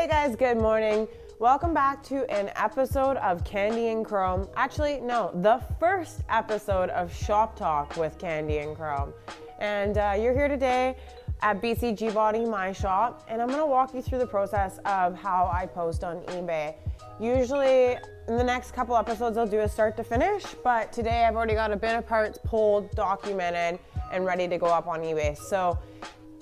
Hey guys, good morning. Welcome back to an episode of CandyNChrome. Actually, no, the first episode of Shop Talk with CandyNChrome. And you're here today at BCGBODY, my shop, and I'm gonna walk you through the process of how I post on eBay. Usually in the next couple episodes I'll do a start to finish, but today I've already got a bit of parts pulled, documented, and ready to go up on eBay. So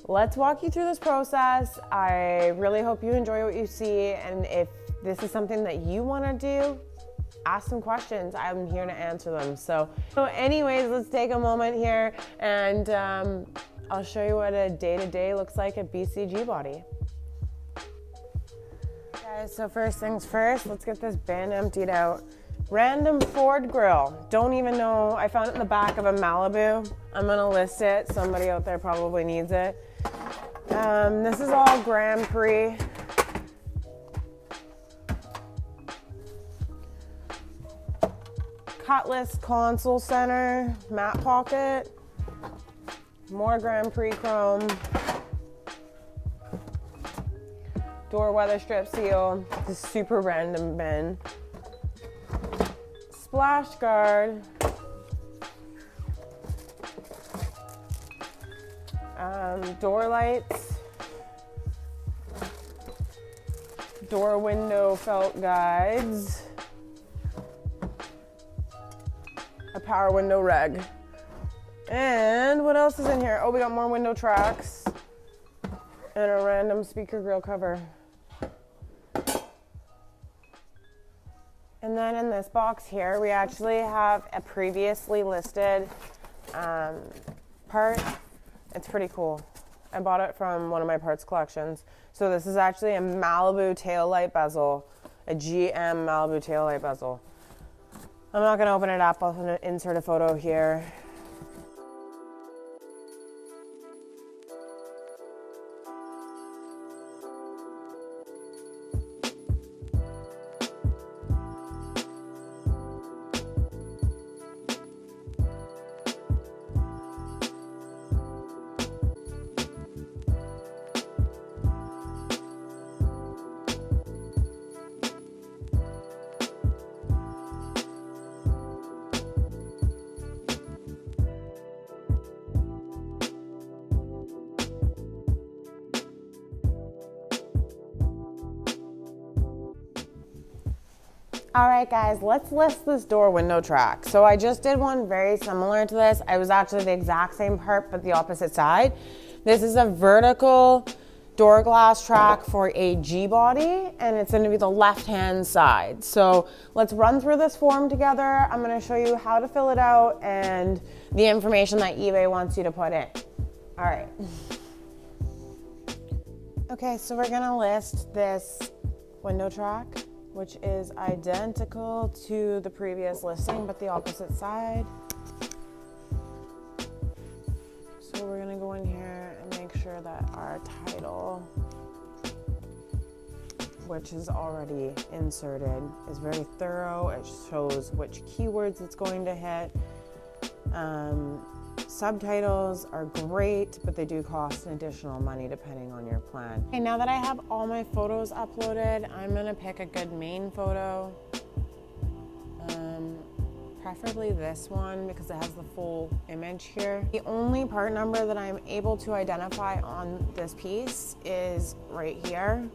let's walk you through this process. I really hope you enjoy what you see, and if this is something that you want to do, ask some questions. I'm here to answer them. So anyways, let's take a moment here and I'll show you what a day-to-day looks like at BCGBODY. Guys, so first things first, let's get this bin emptied out. Random Ford grill. Don't even know. I found it in the back of a Malibu. I'm gonna list it. Somebody out there probably needs it. This is all Grand Prix. Cutlass console center, mat pocket, more Grand Prix chrome, door weather strip seal, this super random bin, splash guard, door lights, door window felt guides, a power window reg. And what else is in here? Oh, we got more window tracks and a random speaker grill cover. And then in this box here, we actually have a previously listed part. It's pretty cool. I bought it from one of my parts collections. So this is actually a Malibu taillight bezel, a GM Malibu taillight bezel. I'm not gonna open it up, I'll insert a photo here. All right, guys, let's list this door window track. So I just did one very similar to this. I was actually the exact same part, but the opposite side. This is a vertical door glass track for a G-body, and it's gonna be the left-hand side. So let's run through this form together. I'm gonna show you how to fill it out and the information that eBay wants you to put in. All right. Okay, so we're gonna list this window track, which is identical to the previous listing, but the opposite side. So we're gonna go in here and make sure that our title, which is already inserted, is very thorough. It shows which keywords it's going to hit. Subtitles are great, but they do cost an additional money depending on your plan. Okay, now that I have all my photos uploaded, I'm gonna pick a good main photo. Preferably this one because it has the full image here. The only part number that I'm able to identify on this piece is right here.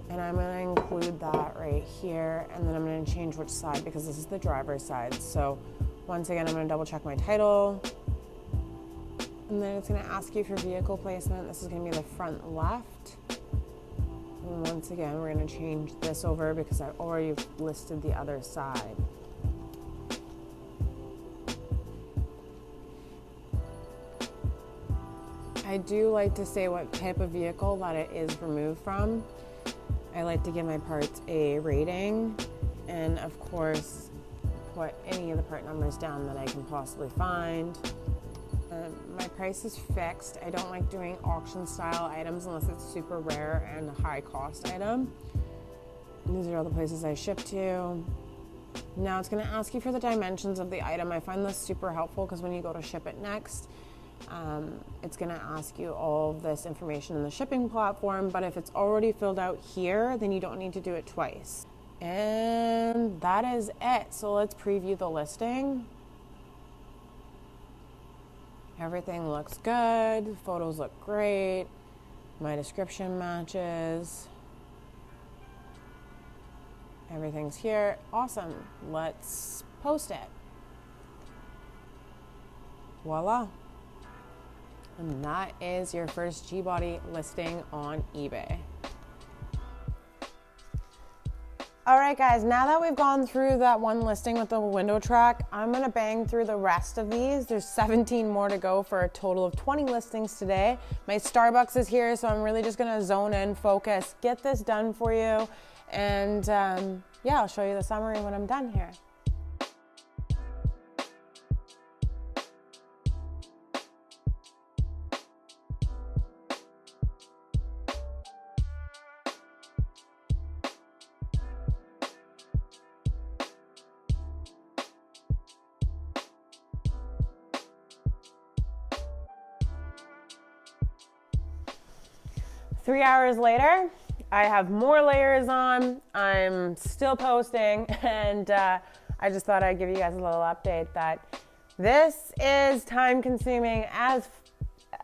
And I'm gonna include that right here, and then I'm gonna change which side because this is the driver's side. So once again, I'm gonna double check my title. And then it's gonna ask you for vehicle placement. This is gonna be the front left. And once again, we're gonna change this over because I've already listed the other side. I do like to say what type of vehicle that it is removed from. I like to give my parts a rating, and of course, put any of the part numbers down that I can possibly find. My price is fixed. I don't like doing auction style items unless it's super rare and a high cost item. These are all the places I ship to. Now it's gonna ask you for the dimensions of the item. I find this super helpful because when you go to ship it next, It's gonna ask you all of this information in the shipping platform, but if it's already filled out here, then you don't need to do it twice. And that is it. So let's preview the listing. Everything looks good. Photos look great. My description matches. Everything's here. Awesome. Let's post it. Voila. And that is your first G-Body listing on eBay. All right, guys, now that we've gone through that one listing with the window track, I'm gonna bang through the rest of these. There's 17 more to go for a total of 20 listings today. My Starbucks is here, so I'm really just gonna zone in, focus, get this done for you. And yeah, I'll show you the summary when I'm done here. Three hours later, I have more layers on. I'm still posting, and I just thought I'd give you guys a little update that this is time consuming as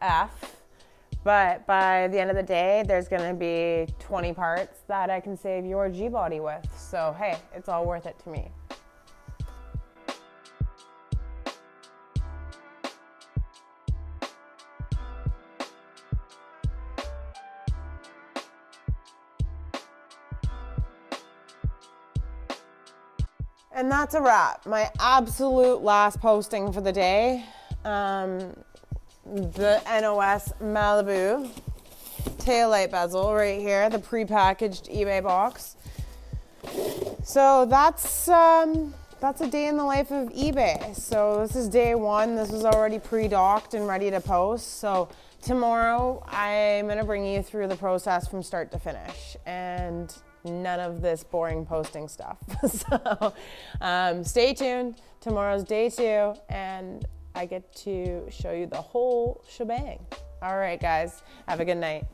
F, but by the end of the day, there's gonna be 20 parts that I can save your G-Body with. So hey, it's all worth it to me. And that's a wrap. My absolute last posting for the day. The NOS Malibu taillight bezel right here, the pre-packaged eBay box. So that's a day in the life of eBay. So this is day one. This was already pre-docked and ready to post. So tomorrow I'm gonna bring you through the process from start to finish, and none of this boring posting stuff. So stay tuned. Tomorrow's day 2, and I get to show you the whole shebang. All right, guys, have a good night.